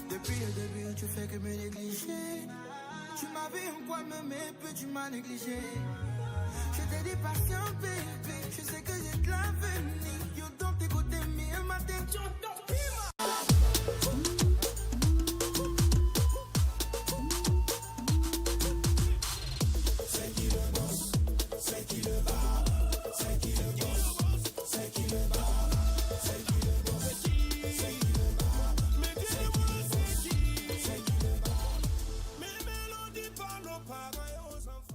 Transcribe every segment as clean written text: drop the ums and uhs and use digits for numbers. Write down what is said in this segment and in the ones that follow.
Depuis le début, tu fais que me négliger. Tu m'avais en quoi m'aimer, puis tu m'as négligé. Je t'ai dit patient, baby. Je sais que j'ai de l'avenir. You don't écoute me, ma tête, c'est qui le boss, c'est qui le bar, c'est qui le boss, c'est qui le bar, c'est qui le boss, c'est qui le bar, c'est qui le boss, c'est qui le bar. Mes mélodies parlent pareil aux enfants.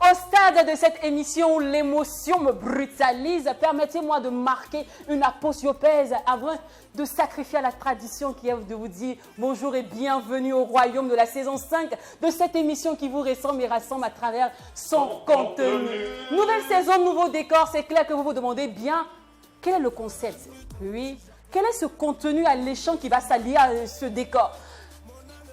Au stade de cette émission où l'émotion me brutalise, permettez-moi de marquer une aposiophèse avant de sacrifier à la tradition qui est de vous dire bonjour et bienvenue au royaume de la saison 5 de cette émission qui vous ressemble et rassemble à travers son contenu. Nouvelle saison, nouveau décor, c'est clair que vous vous demandez bien quel est le concept. Oui, quel est ce contenu alléchant qui va s'allier à ce décor.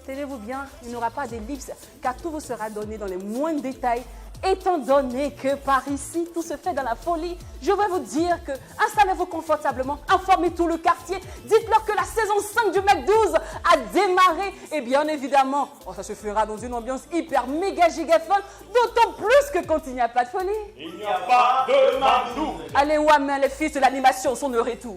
Tenez-vous bien, il n'y aura pas d'ellipse car tout vous sera donné dans les moindres détails. Étant donné que par ici, tout se fait dans la folie, je vais vous dire que installez-vous confortablement, informez tout le quartier, dites-leur que la saison 5 du Mec 12 a démarré. Et bien évidemment, ça se fera dans une ambiance hyper méga giga fun, d'autant plus que quand il n'y a pas de folie, il n'y a pas de Mandou. Allez, ouais, les fils de l'animation sont de retour.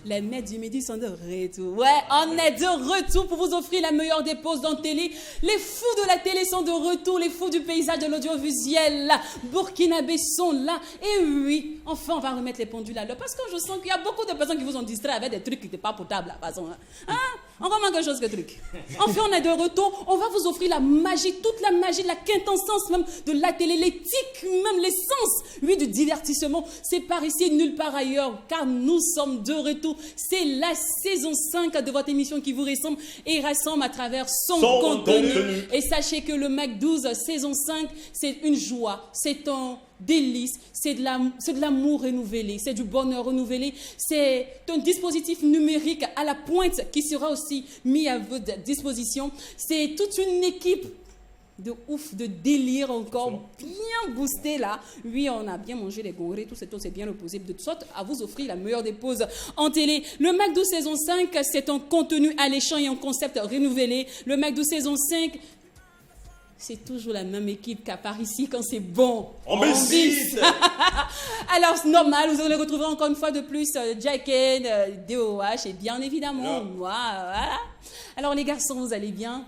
Les maîtres du midi sont de retour. Ouais, on est de retour pour vous offrir la meilleure des pauses dans télé. Les fous de la télé sont de retour, les fous du paysage de l'audiovisuel, burkinabés sont là. Et oui, enfin, on va remettre les pendules à l'heure. Parce que je sens qu'il y a beaucoup de personnes qui vous ont distrait avec des trucs qui n'étaient pas potables, là, façon. Hein? Encore moins quelque chose que truc. Enfin, on est de retour. On va vous offrir la magie, toute la magie, la quintessence même de la télé, l'éthique, même l'essence, oui, du divertissement. C'est par ici, nulle part ailleurs, car nous sommes de retour. C'est la saison 5 de votre émission qui vous ressemble et rassemble à travers son contenu. Et sachez que le Mac 12 saison 5, c'est une joie, c'est un délice, c'est de l'amour renouvelé, c'est du bonheur renouvelé, c'est un dispositif numérique à la pointe qui sera aussi mis à votre disposition. C'est toute une équipe de ouf, de délire encore bien boosté là. Oui, on a bien mangé les gorées, tout c'est bien le possible, de sorte à vous offrir la meilleure des pauses en télé. Le McDo saison 5, c'est un contenu alléchant et un concept renouvelé. Le McDo saison 5, c'est toujours la même équipe qu'à part ici quand c'est bon. On baisse. Alors, c'est normal, vous allez retrouver encore une fois de plus Jacken, DOH et bien évidemment moi. Voilà. Alors, les garçons, vous allez bien?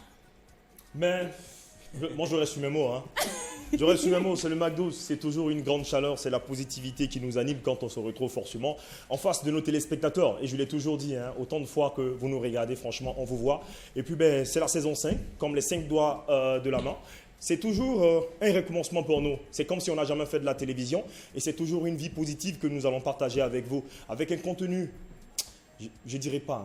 Mais, moi je reste sur mes mots. Hein. Je reste sur mes mots, c'est le McDo, c'est toujours une grande chaleur, c'est la positivité qui nous anime quand on se retrouve forcément en face de nos téléspectateurs. Et je l'ai toujours dit, hein, autant de fois que vous nous regardez, franchement, on vous voit. Et puis, ben, c'est la saison 5, comme les 5 doigts de la main. C'est toujours un recommencement pour nous. C'est comme si on n'a jamais fait de la télévision. Et c'est toujours une vie positive que nous allons partager avec vous, avec un contenu. Je dirais pas,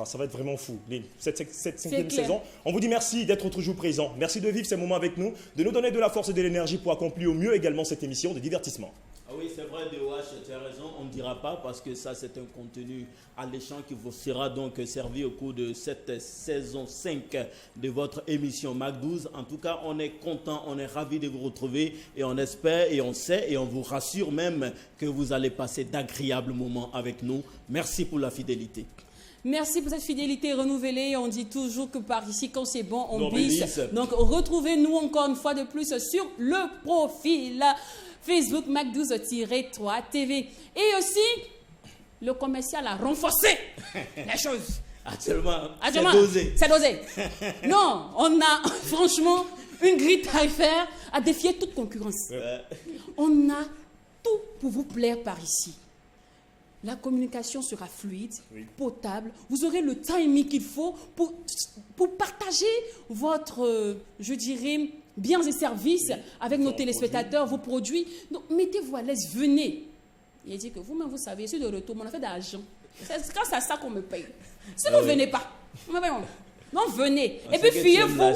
ça va être vraiment fou. Cette 5e saison, on vous dit merci d'être toujours présent. Merci de vivre ces moments avec nous, de nous donner de la force et de l'énergie pour accomplir au mieux également cette émission de divertissement. Ah oui, c'est vrai, DOH, tu as raison, on ne dira pas parce que ça c'est un contenu alléchant qui vous sera donc servi au cours de cette saison 5 de votre émission Mac 12. En tout cas, on est content, on est ravis de vous retrouver et on espère et on sait et on vous rassure même que vous allez passer d'agréables moments avec nous. Merci pour la fidélité. Merci pour cette fidélité renouvelée. On dit toujours que par ici, quand c'est bon, on bisse. Donc, retrouvez-nous encore une fois de plus sur le profil Facebook Mac12-3 TV. Et aussi, le commercial a renforcé les choses. Actuellement, c'est dosé. Non, on a franchement une grille tarifaire à défier toute concurrence. On a tout pour vous plaire par ici. La communication sera fluide, potable. Vous aurez le timing qu'il faut pour partager votre, je dirais, biens et services avec nos téléspectateurs, vos produits. Donc, mettez-vous à l'aise, venez. Il dit que vous-même, vous savez, je suis de retour, on a fait d'argent. C'est grâce à ça qu'on me paye. Si vous ne venez pas, non, venez. Et puis, fiez-vous.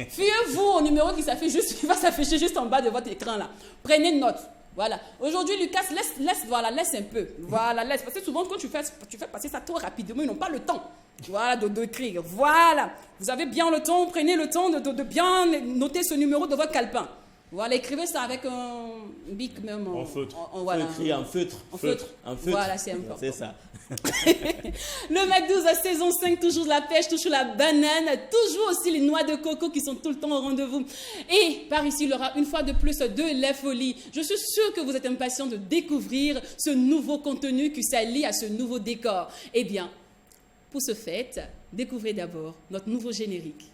Fiez-vous au numéro qui va s'afficher juste en bas de votre écran là. Prenez note. Voilà. Aujourd'hui, Lucas, laisse un peu. Voilà, laisse. Parce que souvent, quand tu fais passer ça trop rapidement, ils n'ont pas le temps. Voilà, d'écrire. Voilà. Vous avez bien le temps, prenez le temps de bien noter ce numéro de votre calepin. Voilà, écrivez ça avec un bic même. En feutre. Voilà. Écrit en feutre. En feutre. Voilà, c'est important. C'est ça. Le Mac 12 à saison 5, toujours la pêche, toujours la banane, toujours aussi les noix de coco qui sont tout le temps au rendez-vous. Et par ici, il y aura une fois de plus de la folie. Je suis sûre que vous êtes impatients de découvrir ce nouveau contenu qui s'allie à ce nouveau décor. Eh bien, pour ce fait, découvrez d'abord notre nouveau générique.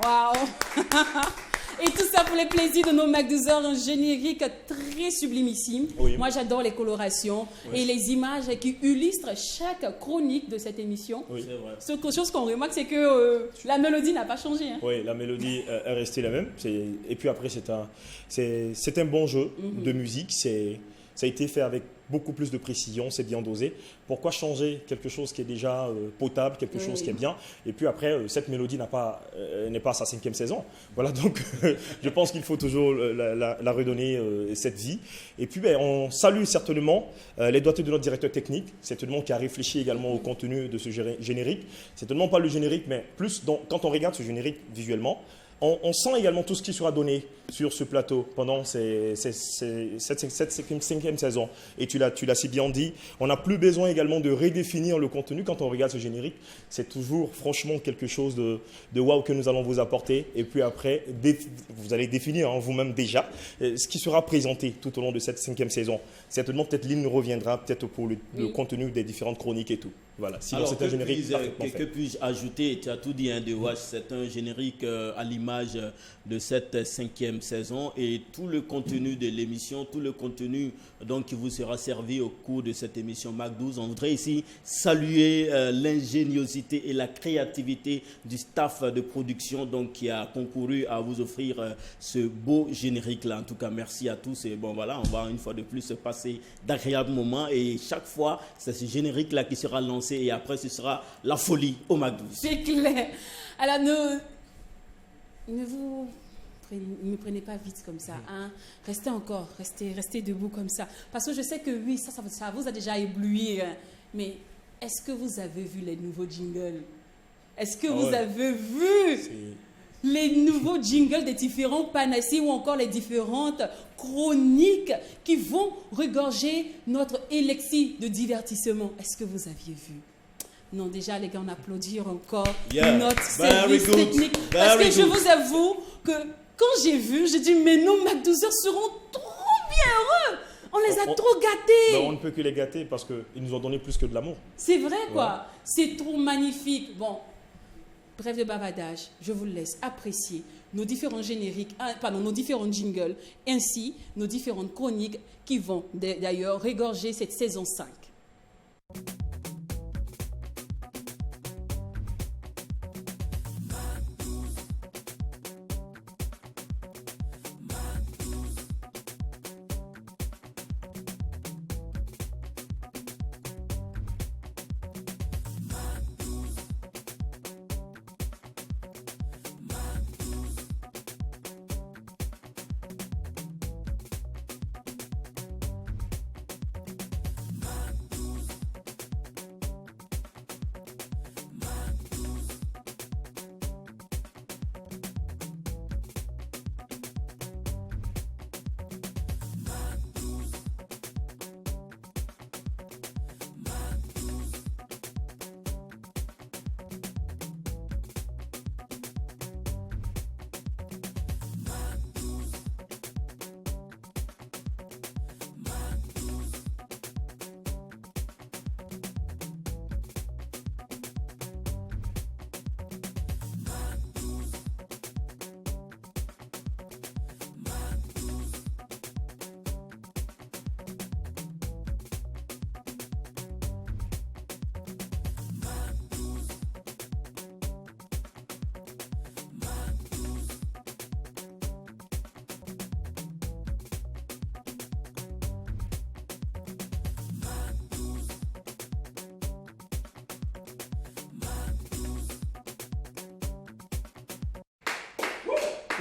Waouh. Et tout ça pour les plaisirs de nos Mac 12 heures, un générique très sublimissime. Oui. Moi, j'adore les colorations et les images qui illustrent chaque chronique de cette émission. Oui, c'est vrai. Ce chose qu'on remarque, c'est que la mélodie n'a pas changé. Hein. Oui, la mélodie est restée la même. Et puis après, c'est un bon jeu de musique. C'est Ça a été fait avec beaucoup plus de précision, c'est bien dosé. Pourquoi changer quelque chose qui est déjà potable, quelque chose qui est bien? Et puis après, cette mélodie n'est pas à sa 5e saison. Voilà, donc je pense qu'il faut toujours la redonner cette vie. Et puis on salue certainement les doigtés de notre directeur technique, certainement qui a réfléchi également au contenu de ce générique. Certainement pas le générique, mais plus quand on regarde ce générique visuellement, on sent également tout ce qui sera donné sur ce plateau pendant cette 5e saison. Et tu l'as si bien dit, on n'a plus besoin également de redéfinir le contenu quand on regarde ce générique. C'est toujours franchement quelque chose de waouh que nous allons vous apporter. Et puis après, vous allez définir vous-même déjà ce qui sera présenté tout au long de cette 5e saison. Certainement, peut-être Lynn reviendra peut-être pour le contenu des différentes chroniques et tout. Voilà. Sinon, c'est un générique parfaitement fait. Que puis-je ajouter? Tu as tout dit, de Wash. C'est un générique à l'image de cette 5e saison et tout le contenu de l'émission, tout le contenu donc, qui vous sera servi au cours de cette émission Mac 12. On voudrait ici saluer l'ingéniosité et la créativité du staff de production donc, qui a concouru à vous offrir ce beau générique-là. En tout cas, merci à tous. Et bon, voilà, on va une fois de plus se passer d'agréables moments et chaque fois, c'est ce générique-là qui sera lancé et après, ce sera la folie au Mac 12. C'est clair. Alors, ne me prenez pas vite comme ça. Hein. Restez debout comme ça. Parce que je sais que oui, ça vous a déjà ébloui. Hein. Mais est-ce que vous avez vu les nouveaux jingles? Est-ce que vous avez vu les nouveaux jingles des différents panacis ou encore les différentes chroniques qui vont regorger notre élixir de divertissement? Est-ce que vous aviez vu? Non, déjà, les gars, on applaudit encore notre service technique. Parce que je vous avoue que quand j'ai vu, j'ai dit, mais nos Mac 12 seront trop bien heureux. On les a trop gâtés. On ne peut que les gâter parce qu'ils nous ont donné plus que de l'amour. C'est vrai, quoi. C'est trop magnifique. Bon, bref de bavardage, je vous laisse apprécier nos différents génériques, nos différents jingles, ainsi nos différentes chroniques qui vont d'ailleurs regorger cette saison 5.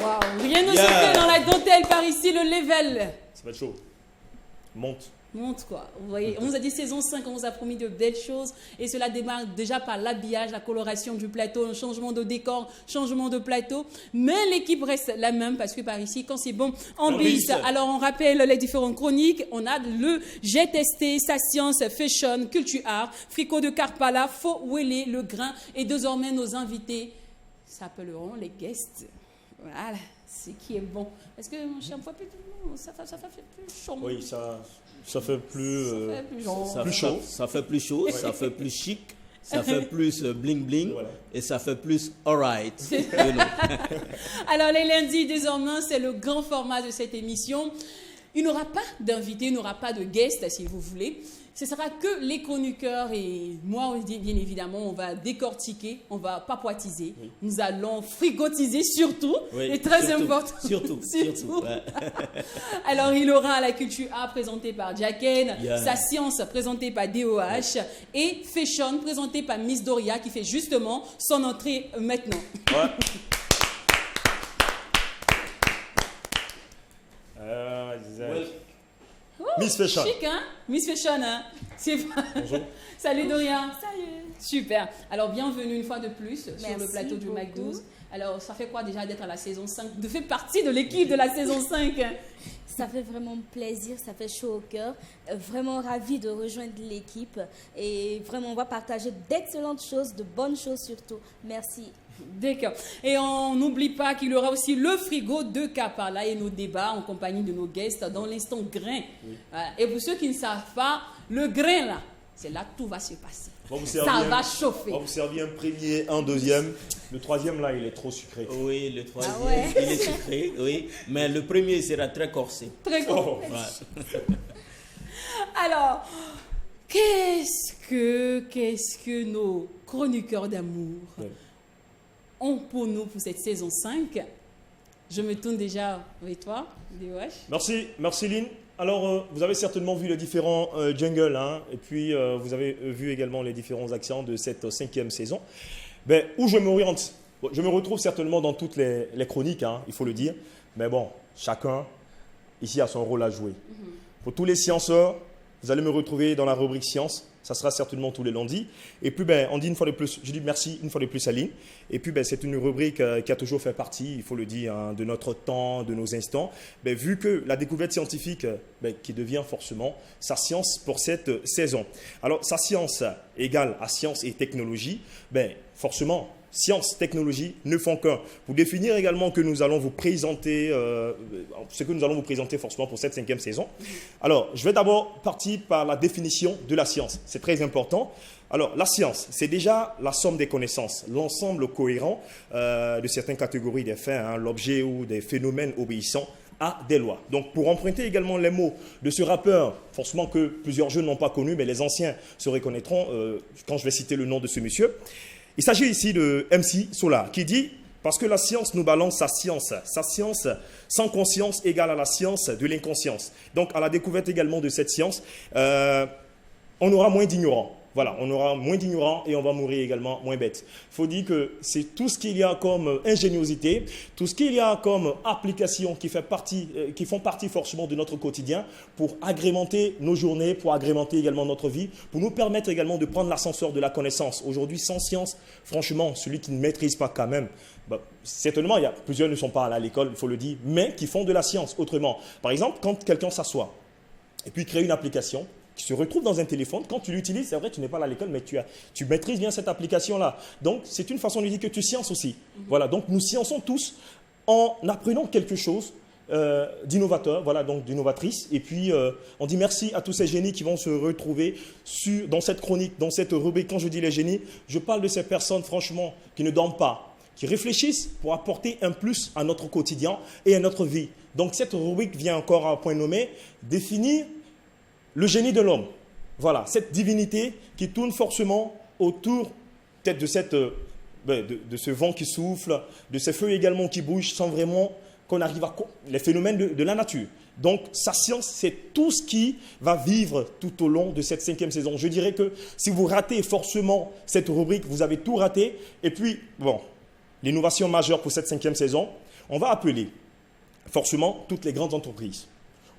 Waouh, rien ne se fait dans la dentelle par ici, le level. Ça va être chaud. Monte. Monte quoi. Vous voyez, on vous a dit saison 5, on vous a promis de belles choses et cela démarre déjà par l'habillage, la coloration du plateau, un changement de décor, changement de plateau. Mais l'équipe reste la même parce que par ici, quand c'est bon, on bise. Alors on rappelle les différentes chroniques. On a le J'ai testé, sa science, fashion, culture art, fricot de Karpala, faux Wélé, le grain et désormais nos invités s'appelleront les guests. Voilà, ce qui est bon. Est-ce que mon cher, ça fait plus chaud? Oui, ça fait plus, plus chaud. Ça fait plus chaud, ça fait plus chic, ça fait plus bling bling et ça fait plus alright. Alors les lundis désormais, c'est le grand format de cette émission. Il n'y aura pas d'invités, il n'y aura pas de guests, si vous voulez. Ce sera que les chroniqueurs et moi, bien évidemment, on va décortiquer, on va papoitiser. Oui. Nous allons frigotiser surtout, et très important. Surtout. Ouais. Alors, il aura la culture A présentée par Jacken, sa science présentée par DOH et Fashion présentée par Miss Doria qui fait justement son entrée maintenant. Ouais. Miss Fashion. Chic, hein? Miss Fashion, hein? Bonjour. Salut Doria. Salut. Super. Alors, bienvenue une fois de plus sur Merci le plateau du beaucoup. Mac 12. Alors, ça fait quoi déjà d'être à la saison 5? De faire partie de l'équipe de la saison 5? Ça fait vraiment plaisir, ça fait chaud au cœur. Vraiment ravi de rejoindre l'équipe. Et vraiment, on va partager d'excellentes choses, de bonnes choses surtout. Merci. D'accord. Et on n'oublie pas qu'il y aura aussi le frigo de Kapala et nos débats en compagnie de nos guests dans l'instant grain. Oui. Et pour ceux qui ne savent pas, le grain là, c'est là que tout va se passer. Ça va chauffer. On va vous servir un premier, un deuxième. Le troisième là, il est trop sucré. Oui, le troisième, il est sucré, oui. Mais le premier sera très corsé. Très corsé. Oh. Ouais. Alors, qu'est-ce que nos chroniqueurs d'amour ont pour nous pour cette saison 5? Je me tourne déjà avec toi, DOH. Merci Lynn. Alors, vous avez certainement vu les différents jingles, hein, et puis vous avez vu également les différents accents de cette 5e saison. Ben, où je m'oriente, je me retrouve certainement dans toutes les chroniques, hein, il faut le dire, mais bon, chacun ici a son rôle à jouer. Pour tous les scienceurs, vous allez me retrouver dans la rubrique science. Ça sera certainement tous les lundis. Et puis, on dit une fois de plus, je dis merci une fois de plus à Lynn. Et puis, c'est une rubrique qui a toujours fait partie, il faut le dire, hein, de notre temps, de nos instants. Vu que la découverte scientifique, qui devient forcément sa science pour cette saison. Alors, sa science égale à science et technologie, forcément, science, technologie ne font qu'un. Pour définir également que nous allons vous présenter, ce que nous allons vous présenter forcément pour cette 5e saison. Alors, je vais d'abord partir par la définition de la science. C'est très important. Alors, la science, c'est déjà la somme des connaissances, l'ensemble cohérent de certaines catégories des faits, hein, l'objet ou des phénomènes obéissant à des lois. Donc, pour emprunter également les mots de ce rappeur, forcément que plusieurs jeunes n'ont pas connu, mais les anciens se reconnaîtront quand je vais citer le nom de ce monsieur. Il s'agit ici de MC Solar qui dit « Parce que la science nous balance sa science sans conscience égale à la science de l'inconscience. » Donc, à la découverte également de cette science, on aura moins d'ignorants. Voilà, on aura moins d'ignorants et on va mourir également moins bêtes. Il faut dire que c'est tout ce qu'il y a comme ingéniosité, tout ce qu'il y a comme applications qui font partie forcément de notre quotidien pour agrémenter nos journées, pour agrémenter également notre vie, pour nous permettre également de prendre l'ascenseur de la connaissance. Aujourd'hui, sans science, franchement, celui qui ne maîtrise pas quand même, certainement, plusieurs ne sont pas allés à l'école, il faut le dire, mais qui font de la science autrement. Par exemple, quand quelqu'un s'assoit et puis crée une application, qui se retrouve dans un téléphone, quand tu l'utilises, c'est vrai, tu n'es pas à l'école, mais tu maîtrises bien cette application-là. Donc, c'est une façon de dire que tu sciences aussi. Voilà, donc nous sciençons tous en apprenant quelque chose d'innovateur, voilà, donc d'innovatrice. Et puis, on dit merci à tous ces génies qui vont se retrouver dans cette chronique, dans cette rubrique. Quand je dis les génies, je parle de ces personnes, franchement, qui ne dorment pas, qui réfléchissent pour apporter un plus à notre quotidien et à notre vie. Donc, cette rubrique vient encore à un point nommé, définir le génie de l'homme. Voilà, cette divinité qui tourne forcément autour peut-être de ce vent qui souffle, de ces feux également qui bougent sans vraiment qu'on arrive à les phénomènes de la nature. Donc, sa science, c'est tout ce qui va vivre tout au long de cette 5e saison. Je dirais que si vous ratez forcément cette rubrique, vous avez tout raté. Et puis, l'innovation majeure pour cette 5e saison, on va appeler forcément toutes les grandes entreprises.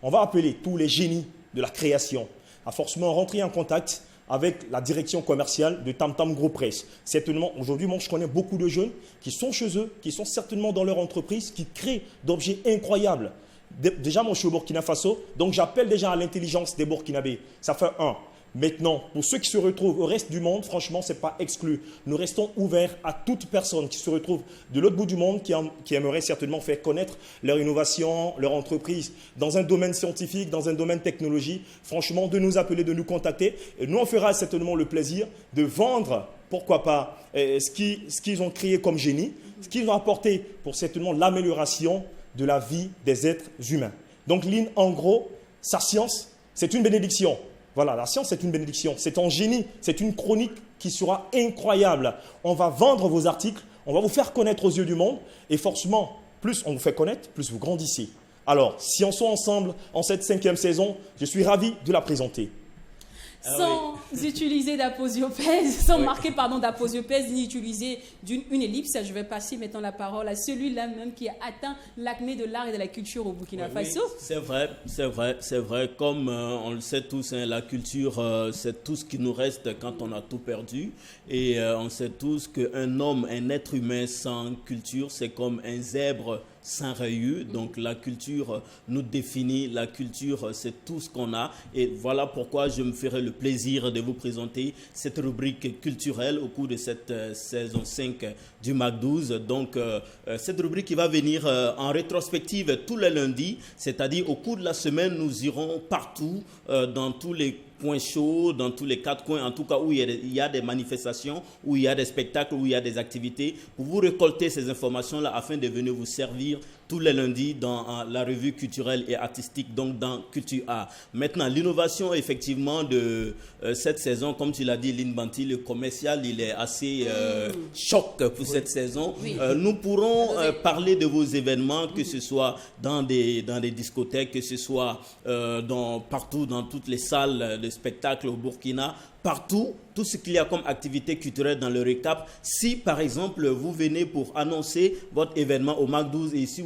On va appeler tous les génies de la création à forcément rentrer en contact avec la direction commerciale de Tam Tam Group Press. Certainement, aujourd'hui, moi, je connais beaucoup de jeunes qui sont chez eux, qui sont certainement dans leur entreprise, qui créent d'objets incroyables. Déjà, moi, je suis au Burkina Faso, donc j'appelle déjà à l'intelligence des Burkinabés. Ça fait un. Maintenant, pour ceux qui se retrouvent au reste du monde, franchement, ce n'est pas exclu. Nous restons ouverts à toute personne qui se retrouve de l'autre bout du monde, qui aimerait certainement faire connaître leur innovation, leur entreprise dans un domaine scientifique, dans un domaine technologie. Franchement, de nous appeler, de nous contacter. Et nous, on fera certainement le plaisir de vendre, pourquoi pas, ce qu'ils ont créé comme génie, ce qu'ils ont apporté pour certainement l'amélioration de la vie des êtres humains. Donc Lynn, en gros, sa science, c'est une bénédiction. Voilà, la science, c'est une bénédiction. C'est un génie, c'est une chronique qui sera incroyable. On va vendre vos articles, on va vous faire connaître aux yeux du monde, et forcément, plus on vous fait connaître, plus vous grandissez. Alors, si on soit ensemble en cette 5e saison, je suis ravi de la présenter. Sans utiliser d'aposiopèse, sans marquer d'aposiopèse, ni utiliser une ellipse, je vais passer maintenant la parole à celui-là même qui a atteint l'acmé de l'art et de la culture au Burkina Faso. Oui, c'est vrai. Comme on le sait tous, hein, la culture, c'est tout ce qui nous reste quand on a tout perdu. Et on sait tous qu'un homme, un être humain sans culture, c'est comme un zèbre sans rayures. Donc la culture nous définit, la culture c'est tout ce qu'on a, et voilà pourquoi je me ferai le plaisir de vous présenter cette rubrique culturelle au cours de cette saison 5 du MAC 12. Donc cette rubrique qui va venir en rétrospective tous les lundis, c'est-à-dire au cours de la semaine nous irons partout dans tous les points chauds, dans tous les 4 coins, en tout cas où il y a des manifestations, où il y a des spectacles, où il y a des activités, pour vous récolter ces informations-là afin de venir vous servir tous les lundis dans la revue culturelle et artistique, donc dans Culture A. Maintenant, l'innovation effectivement de cette saison, comme tu l'as dit, Lynn Banti, le commercial, il est assez choc pour cette saison. Oui. Nous pourrons parler de vos événements, que ce soit dans des discothèques, que ce soit partout dans toutes les salles de spectacle au Burkina, partout, tout ce qu'il y a comme activité culturelle dans le récap. Si, par exemple, vous venez pour annoncer votre événement au MAC 12 et si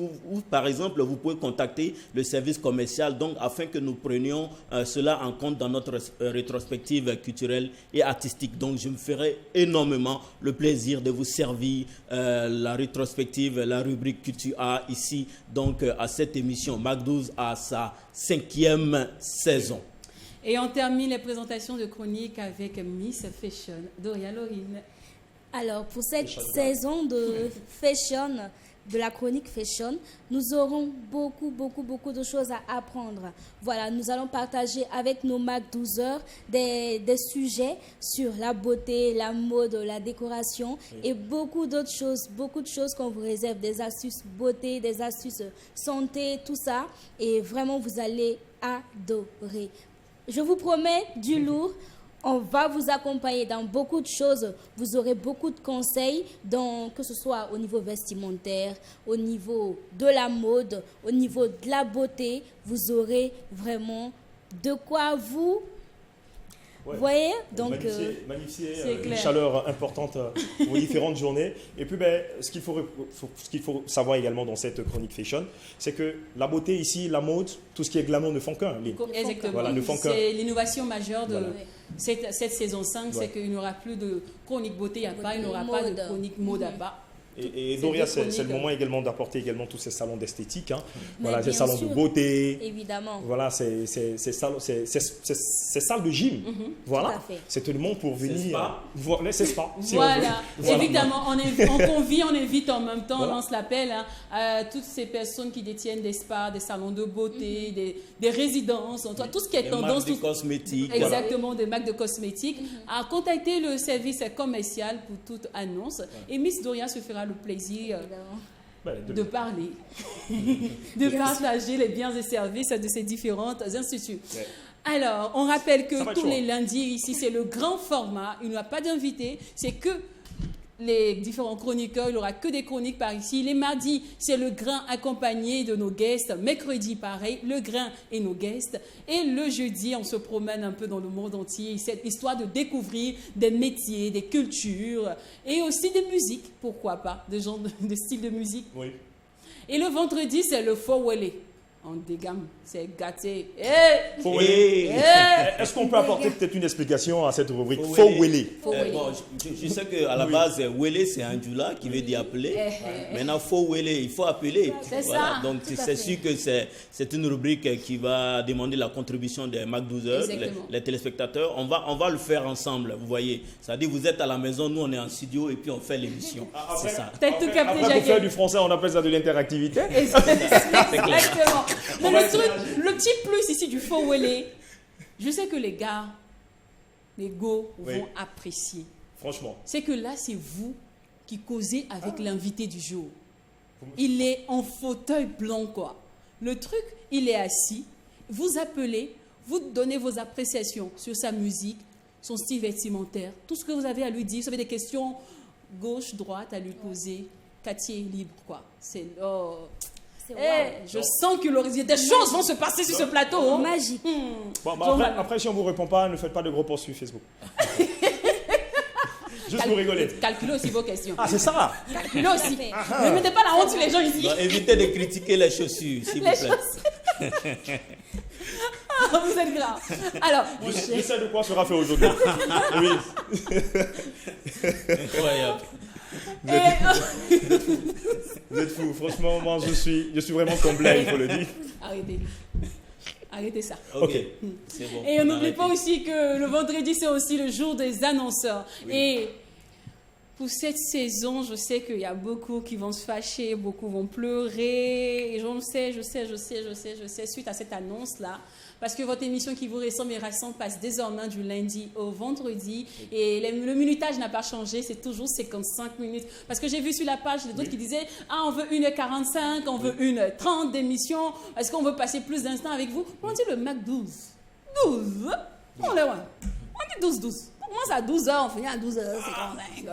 par exemple, vous pouvez contacter le service commercial donc, afin que nous prenions cela en compte dans notre rétrospective culturelle et artistique. Donc, je me ferai énormément le plaisir de vous servir la rétrospective, la rubrique Culture A ici, donc à cette émission MAC 12 à sa 5e saison. Et on termine les présentations de chroniques avec Miss Fashion, Doria Lorine. Alors, pour cette saison de fashion, de la chronique fashion, nous aurons beaucoup de choses à apprendre. Voilà, nous allons partager avec nos MAC 12 heures des sujets sur la beauté, la mode, la décoration et beaucoup de choses qu'on vous réserve, des astuces beauté, des astuces santé, tout ça. Et vraiment, vous allez adorer. Je vous promets du lourd. On va vous accompagner dans beaucoup de choses. Vous aurez beaucoup de conseils, que ce soit au niveau vestimentaire, au niveau de la mode, au niveau de la beauté. Vous aurez vraiment de quoi vous... Ouais. Vous voyez? Donc, magnifier une clair. chaleur importante pour différentes journées. Et puis, ce qu'il faut savoir également dans cette chronique fashion, c'est que la beauté ici, la mode, tout ce qui est glamour ne font qu'un. Exactement. Voilà, ne font qu'un. C'est l'innovation majeure de Voilà. cette saison 5, c'est qu'il n'y aura plus de chronique beauté à part, il n'y aura pas de chronique mode à part. Et Doria, c'est le moment également d'apporter également tous ces salons d'esthétique, hein. Voilà, ces bien salons sûr. de beauté, évidemment. voilà, ces salles de gym, voilà, Tout à fait. c'est tout le monde pour venir. spa. Voilà, c'est spa. si on Voilà, veut. Voilà. évidemment, on invite en même temps, Voilà. on lance l'appel à toutes ces personnes qui détiennent des spas, des salons de beauté, des résidences, tout ce qui est Les tendance, marques de cosmétiques. exactement, des marques de cosmétiques, à contacter le service commercial pour toute annonce. Et Miss Doria se fera le plaisir de parler, de partager les biens et services de ces différents instituts. Ouais. Alors, on rappelle que Ça va être tous chaud. les lundis, ici, c'est le grand format. Il n'y a pas d'invité. C'est que les différents chroniqueurs. Il n'y aura que des chroniques par ici. Les mardis, c'est le grain accompagné de nos guests. Mercredi, pareil, le grain et nos guests. Et le jeudi, on se promène un peu dans le monde entier. Cette histoire de découvrir des métiers, des cultures et aussi des musiques. Pourquoi pas, de styles de musique. Oui. Et le vendredi, c'est le Fowele. On dégamme, c'est gâté. Hey! Faux Et- Wélé. Hey! Est-ce qu'on peut apporter peut-être une explication à cette rubrique Faux Faux Wélé. Wélé. Fowele. Bon, je sais qu'à la base, Wele, c'est un djoula qui veut dire appeler. Maintenant, faut Wele, il faut appeler. C'est Voilà. ça, Donc, tout à c'est fait. sûr que c'est une rubrique qui va demander la contribution des MAC 12 heures, Exactement. les téléspectateurs. On va le faire ensemble, vous voyez. C'est-à-dire, vous êtes à la maison, nous, on est en studio et puis on fait l'émission. C'est ça. T'as tout capté, Après, pour Jacques. faire du français, on appelle ça de l'interactivité. Exactement. Mais le petit plus ici du faux Wele, je sais que les gars, les go Oui. vont apprécier. Franchement. C'est que là, c'est vous qui causez avec l'invité du jour. Il est en fauteuil blanc, quoi. Le truc, il est assis, vous appelez, vous donnez vos appréciations sur sa musique, son style vestimentaire, tout ce que vous avez à lui dire. Vous avez des questions gauche, droite à lui poser. Cathy est libre, quoi. C'est... Oh. Je sens que des choses vont se passer sur ce plateau. Hein. Magique. Bon, après, si on ne vous répond pas, ne faites pas de gros posts sur Facebook. Juste pour rigoler. Calculez aussi vos questions. Ah, c'est ça. Calculez aussi. Ne mettez pas la honte sur les gens ici. Non, évitez de critiquer les chaussures, s'il vous plaît. Vous êtes grave. Alors, Je sais de quoi sera fait aujourd'hui. Oui. Incroyable. Vous êtes fous. Franchement, moi, je suis vraiment comblé, il faut le dire. Arrêtez ça. Ok, c'est bon. Et on n'oublie pas aussi que le vendredi, c'est aussi le jour des annonceurs. Oui. Et pour cette saison, je sais qu'il y a beaucoup qui vont se fâcher, beaucoup vont pleurer. Et je sais, suite à cette annonce-là. Parce que votre émission qui vous ressemble et rassemble passe désormais du lundi au vendredi. Et le minutage n'a pas changé, c'est toujours 55 minutes. Parce que j'ai vu sur la page d'autres qui disaient « Ah, on veut 1h45, on veut 1h30 d'émission. Est-ce qu'on veut passer plus d'instants avec vous ?» On dit le Mac 12. 12 On est loin. On dit 12. On commence à 12h, on finit à 12h55.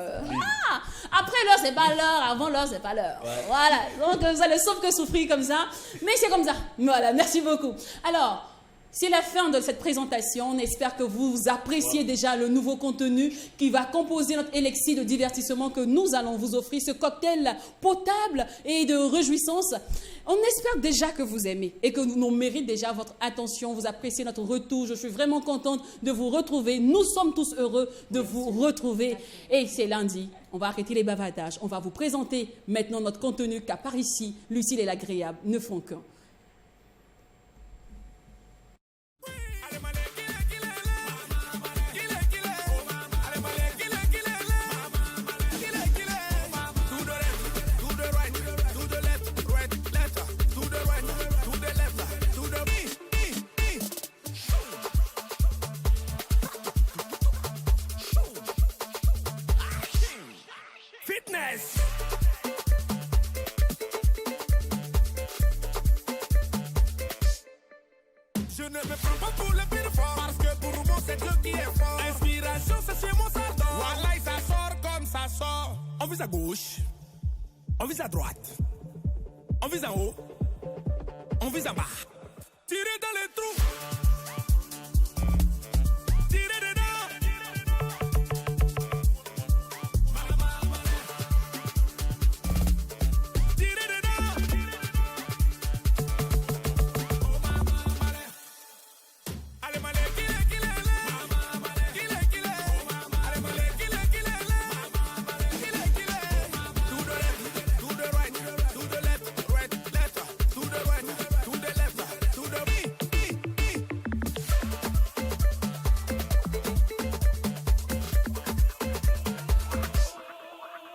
Après l'heure, c'est pas l'heure. Avant l'heure, c'est pas l'heure. Ouais. Voilà. Donc, vous allez sauf que souffrir comme ça. Mais c'est comme ça. Voilà, merci beaucoup. Alors... c'est la fin de cette présentation. On espère que vous appréciez déjà le nouveau contenu qui va composer notre élixir de divertissement que nous allons vous offrir, ce cocktail potable et de réjouissance. On espère déjà que vous aimez et que nous méritons déjà votre attention. Vous appréciez notre retour. Je suis vraiment contente de vous retrouver. Nous sommes tous heureux de vous retrouver. Et c'est lundi. On va arrêter les bavardages. On va vous présenter maintenant notre contenu car par ici, l'utile et l'agréable ne font qu'un. Je ne me prends pas pour le pire fort, parce que pour moi c'est Dieu qui est fort. Inspiration, c'est chez moi ça dort. Voilà, ça sort comme ça sort. On vise à gauche, on vise à droite, on vise en haut, on vise en bas. Tirez dans les trous. Tirez dedans.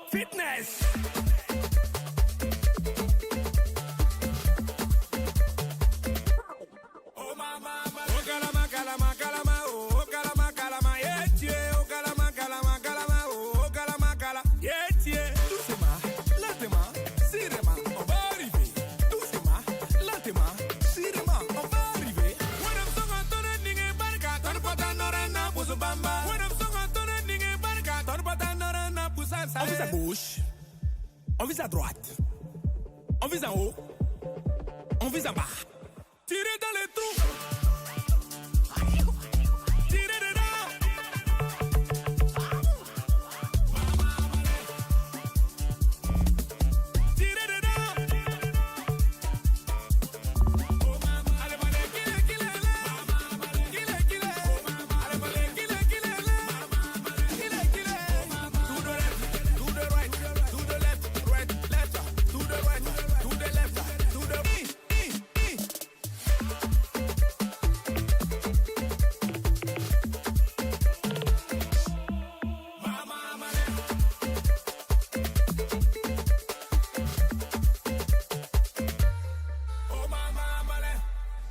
Fitness. Oh mama, oh calama, calama, calama, oh calama, calama, yeah, yeah, oh calama, calama, calama, oh calama, calama, yeah, yeah. Doucement, lentement, sirement, on va arriver. Doucement, lentement, sirement, on va arriver. When I'm song on tonen ninge barka, ton patan norena pusu bamba. When I'm song on tonen ninge barka, ton patan norena pusa sa. On vise à gauche. On vise à droite, on vise en haut, on vise en bas. Tirez dans les trous. Tirez dedans. Tirez dedans. Allez, allez, kill. Allez, allez, kill. To the left, to the right, to the left. To the right, to the left, to the